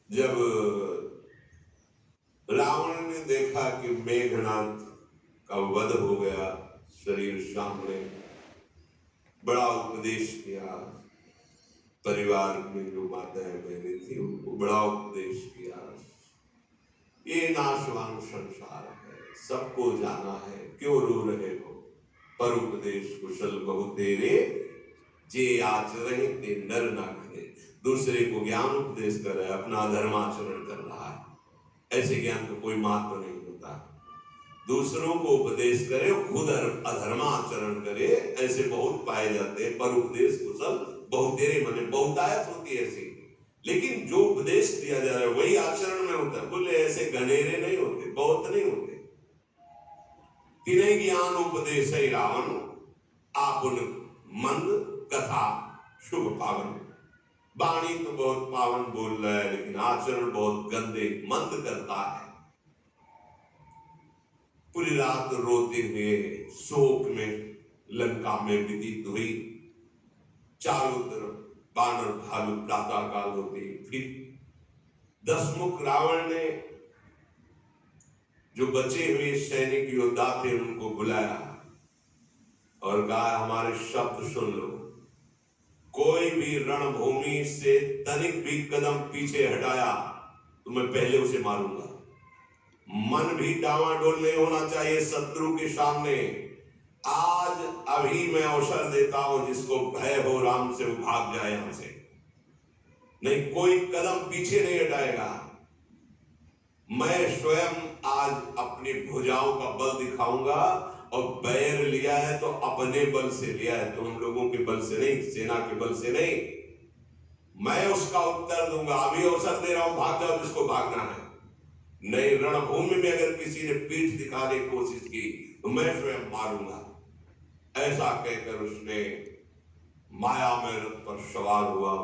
जब रावण ने देखा कि मेघनाथ का वध हो गया, शरीर सामने, बड़ा उपदेश किया। परिवार में जो माताएं बहनें थी उनको बड़ा उपदेश किया। ये नाशवान संसार है, सबको जाना है, क्यों रो रहे हो? पर उपदेश कुशल बहु तेरे, जे आचरण ते नर ना करे। दूसरे को ज्ञान उपदेश कर रहा है, अपना धर्माचरण कर रहा है। ऐसे ज्ञान को कोई महत्व नहीं होता। दूसरों को उपदेश करे, खुद अधर्माचरण करे, ऐसे बहुत पाए जाते हैं। पर उपदेश कुशल बहु तेरे, मने बहुतायत होती है ऐसी। लेकिन जो उपदेश दिया जा रहा है वही आचरण में होता है। बोले ऐसे घनेरे नहीं होते, बहुत नहीं होते। तिन्हें ज्ञान उपदेश है रावण, आपुन मंद कथा शुभ पावन। वाणी तो बहुत पावन बोल रहा है, लेकिन आचरण बहुत गंदे मंद करता है। पूरी रात रोते हुए शोक में लंका में व्यतीत हुई। चारों तरफ बानर भालू प्रातः काल होते। फिर दशमुख रावण ने जो बचे हुए सैनिक योद्धा थे उनको बुलाया और कहा, हमारे शब्द सुन लो। कोई भी रणभूमि से तनिक भी कदम पीछे हटाया तो मैं पहले उसे मारूंगा। मन भी डावाडोल नहीं होना चाहिए शत्रु के सामने। आज अभी मैं अवसर देता हूं, जिसको भय हो राम से वो भाग जाए यहां से, नहीं कोई कदम पीछे नहीं हटाएगा। मैं स्वयं आज अपनी भुजाओं का बल दिखाऊंगा, और बैर लिया है तो अपने बल से लिया है, तो हम लोगों के बल से नहीं, सेना के बल से नहीं। मैं उसका उत्तर दूंगा। अभी अवसर दे रहा हूं, भाग जाओ जिसको भागना है। नहीं, रणभूमि में अगर किसी ने पीठ दिखाने की कोशिश की तो मैं स्वयं मारूंगा। ऐसा कहकर उसने माया में रथ पर सवार हुआ,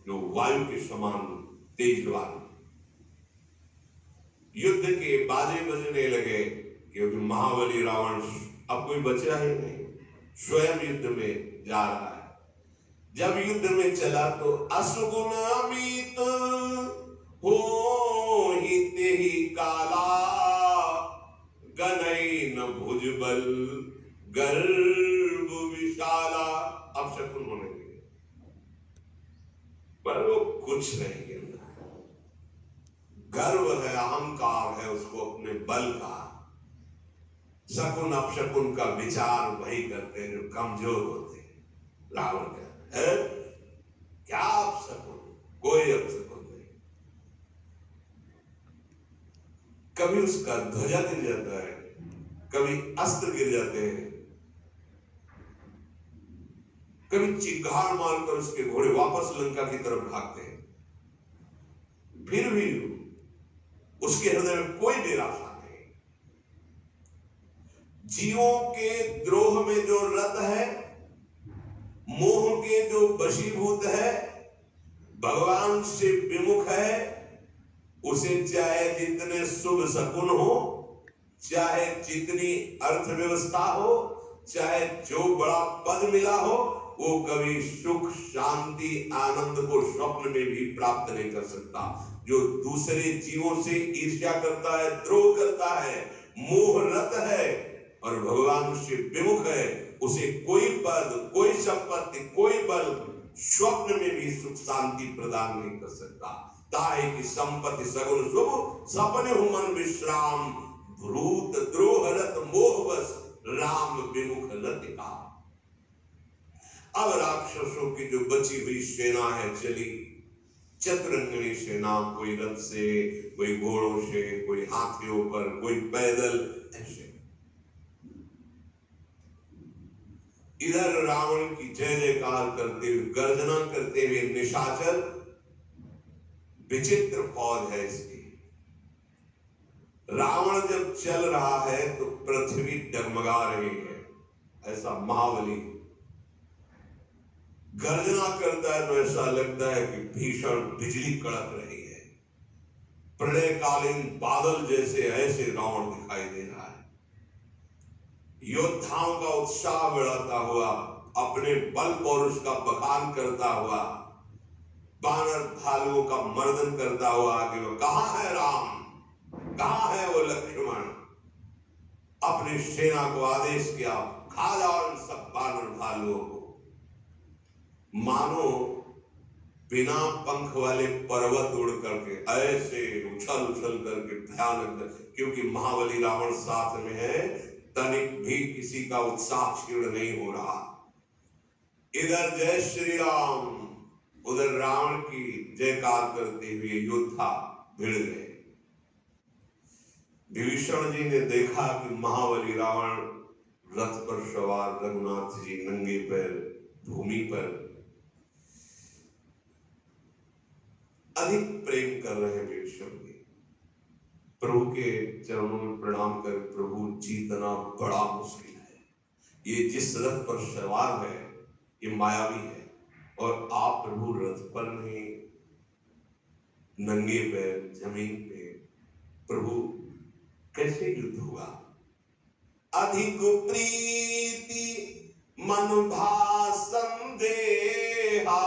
जो वायु के समान तेजवान। युद्ध के बाजे बजने लगे, क्योंकि महाबली रावण अब कोई बचा ही नहीं, स्वयं युद्ध में जा रहा है। जब युद्ध में चला तो असुगुण अमित हो ही काला, गनई न भुजबल गर्भ विशाला। अब शकुन होने लगे, पर वो कुछ नहीं गिरना। गर्व है, अहंकार है उसको अपने बल का। शकुन अपशकुन का विचार वही करते हैं जो कमजोर होते हैं। रावण कहता है, क्या अपशकुन? कोई अपशकुन नहीं। कभी उसका ध्वजा गिर जाता है, कभी अस्त्र गिर जाते हैं, कभी चिंगार मारकर उसके घोड़े वापस लंका की तरफ भागते हैं। फिर भी उसके हृदय में कोई निराशा नहीं। जीवों के द्रोह में जो रत है, मोह के जो वशीभूत है, भगवान से विमुख है, उसे चाहे जितने शुभ शकुन हो, चाहे जितनी अर्थव्यवस्था हो, चाहे जो बड़ा पद मिला हो, वो कभी सुख शांति आनंद को स्वप्न में भी प्राप्त नहीं कर सकता। जो दूसरे जीवों से ईर्ष्या करता है, द्रोह करता है, मोहरत है और भगवान से विमुख है, उसे कोई पद, कोई संपत्ति, कोई बल स्वप्न में भी सुख शांति प्रदान नहीं कर सकता। ताहे की संपत्ति सगुन शुभ, सपने हो मन विश्राम, भ्रूत द्रोहरत मोहवश राम विमुख लतिका। अब राक्षसों की जो बची हुई सेना है चली, चतुरंगिणी सेना, कोई रथ से, कोई घोड़ों से, कोई हाथियों पर, कोई पैदल, ऐसे। इधर रावण की जय जयकार करते हुए, गर्जना करते हुए निशाचर, विचित्र फौज है इसकी। रावण जब चल रहा है तो पृथ्वी डगमगा रही है, ऐसा महाबली। गर्जना करता है तो ऐसा लगता है कि भीषण बिजली कड़क रही है। प्रलयकालीन बादल जैसे ऐसे रावण दिखाई दे रहा है। योद्धाओं का उत्साह बढ़ाता हुआ, अपने बल पौरुष का बखान करता हुआ बानर भालुओं का मर्दन करता हुआ आगे, वो कहां है राम, कहां है वो लक्ष्मण। अपनी सेना को आदेश किया, खा जाओ इन सब बानर भालुओं को। मानो बिना पंख वाले पर्वत उड़ करके ऐसे उछल उछल करके भयानक, क्योंकि महाबली रावण साथ में है, तनिक भी किसी का उत्साह क्षीण नहीं हो रहा। इधर जय श्री राम, उधर रावण की जयकार करते हुए योद्धा भिड़ गए। विभीषण जी ने देखा कि महाबली रावण रथ पर सवार, रघुनाथ जी नंगे पैर भूमि पर अधिक प्रेम कर रहे हैं। विभीषण जी प्रभु के चरणों में प्रणाम कर, प्रभु जीतना बड़ा मुश्किल है, ये जिस रथ पर सवार है ये मायावी है, और आप प्रभु रथ पर नहीं, नंगे पैर जमीन पे, प्रभु कैसे युद्ध होगा। अधिक प्रीति मन भासन देहा,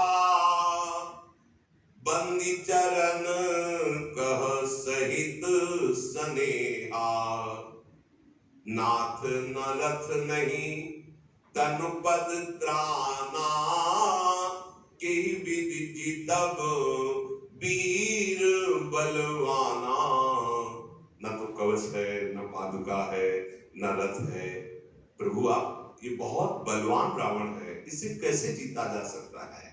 बंदी चरण कह सहित स्नेहा। नाथ न रथ नहीं तनु पद त्राना, के विधि जितब वीर बलवाना। न तो कवच है, न पादुका है, न रथ है। प्रभु आप, ये बहुत बलवान रावण है, इसे कैसे जीता जा सकता है।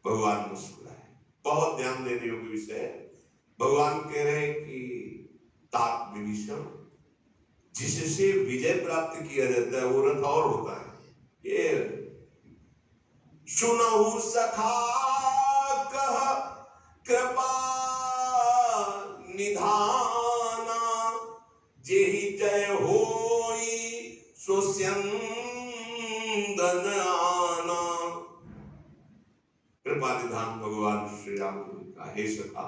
भगवान मुस्कुराए। बहुत ध्यान देने योग्य विषय। भगवान कह रहे हैं कि तात विभीषण, जिससे विजय प्राप्त किया जाता है वो रथ और होता है। ये सुनहु सखा कह कृपा निधाना, जेहि जय होई सो स्यंदन आना। कृपा निधान भगवान श्री राम का, हे सखा,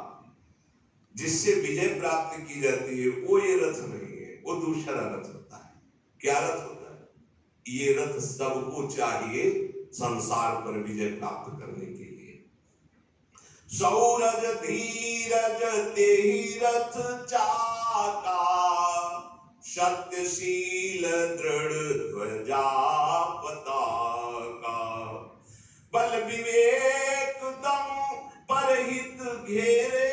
जिससे विजय प्राप्त की जाती है वो ये रथ नहीं है, वो दूसरा रथ होता है। क्या रथ होता है? ये रथ सबको चाहिए संसार पर विजय प्राप्त करने के लिए। सौरज धीरज तेहि रथ चाका, सत्यशील दृढ़ ध्वजा पताका। बल विवेक दम परहित घेरे,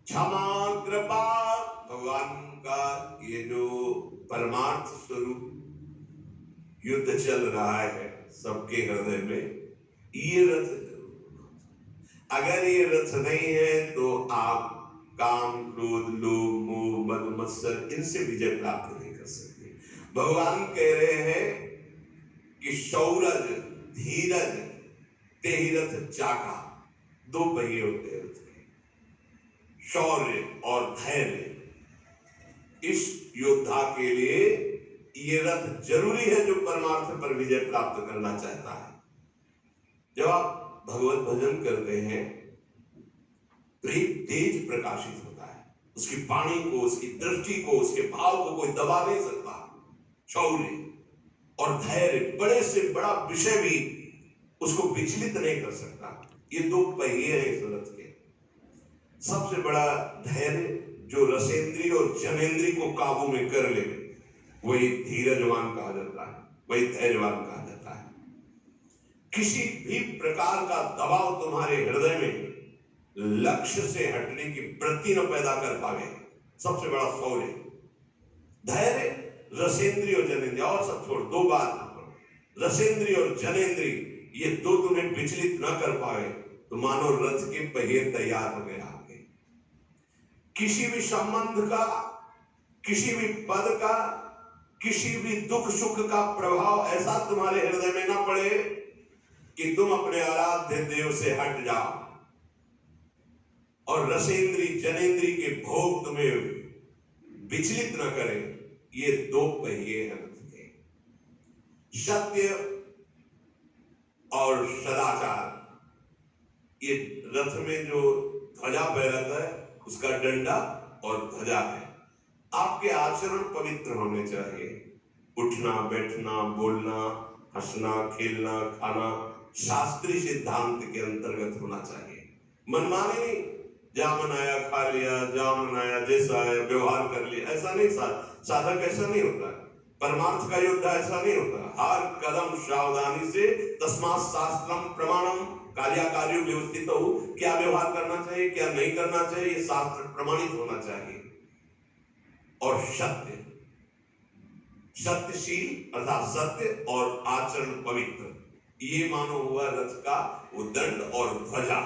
क्षमा कृपा। भगवान का ये जो परमार्थ स्वरूप युद्ध चल रहा है सबके हृदय में, ये रथ जरूर। अगर ये रथ नहीं है तो आप काम क्रोध लोभ मोह मद मत्सर इनसे विजय प्राप्त नहीं कर सकते। भगवान कह रहे हैं कि सौरज धीरज तेहि रथ चाका, दो पहिए होते हैं रथ के, शौर्य और धैर्य। इस योद्धा के लिए ये रथ जरूरी है जो परमार्थ पर विजय प्राप्त करना चाहता है। जब आप भगवत भजन करते हैं तो एक तेज प्रकाशित होता है, उसकी वाणी को, उसकी दृष्टि को, उसके भाव को कोई दबा नहीं सकता। शौर्य और धैर्य, बड़े से बड़ा विषय भी उसको विचलित नहीं कर सकता। ये दो पहिए हैं इस रथ के। सबसे बड़ा धैर्य जो रसेंद्री और जनेंद्री को काबू में कर ले, वही धीरजवान कहा जाता है, वही धैर्यवान कहा जाता है। किसी भी प्रकार का दबाव तुम्हारे हृदय में लक्ष्य से हटने की वृत्ति न पैदा कर पावे, सबसे बड़ा शौर्य। धैर्य, रसेंद्री और जनेंद्री, और सब छोड़, दो बात, रसेंद्री और जनेंद्री, ये दो तुम्हें विचलित न कर पावे तो मानो रथ के पहिए तैयार हो गए आपके। किसी भी संबंध का, किसी भी पद का, किसी भी दुख सुख का प्रभाव ऐसा तुम्हारे हृदय में ना पड़े कि तुम अपने आराध्य देव से हट जाओ और रसेंद्री जनेंद्री के भोग तुम्हें विचलित न करें। ये दो पहिए हैं रथ के, सत्य और सदाचार। ये रथ में जो ध्वजा फहराता है उसका डंडा और ध्वजा है। आपके आचरण पवित्र होने चाहिए। उठना बैठना बोलना हंसना खेलना खाना शास्त्रीय सिद्धांत के अंतर्गत होना चाहिए। मनमानी नहीं, जहां मन आया खा लिया, जहां मन आया जैसा आया व्यवहार कर लिया, ऐसा नहीं। साधक ऐसा नहीं होता, परमार्थ का योद्धा ऐसा नहीं होता। हर कदम सावधानी से, तस्मात् शास्त्रम प्रमाणम, कार्य कार्य व्यवस्थित हो, क्या व्यवहार करना चाहिए क्या नहीं करना चाहिए, शास्त्र प्रमाणित होना चाहिए। और सत्य, सत्यशील अर्थात सत्य और आचरण पवित्र, ये मानो हुआ रथ का वो दंड और ध्वजा।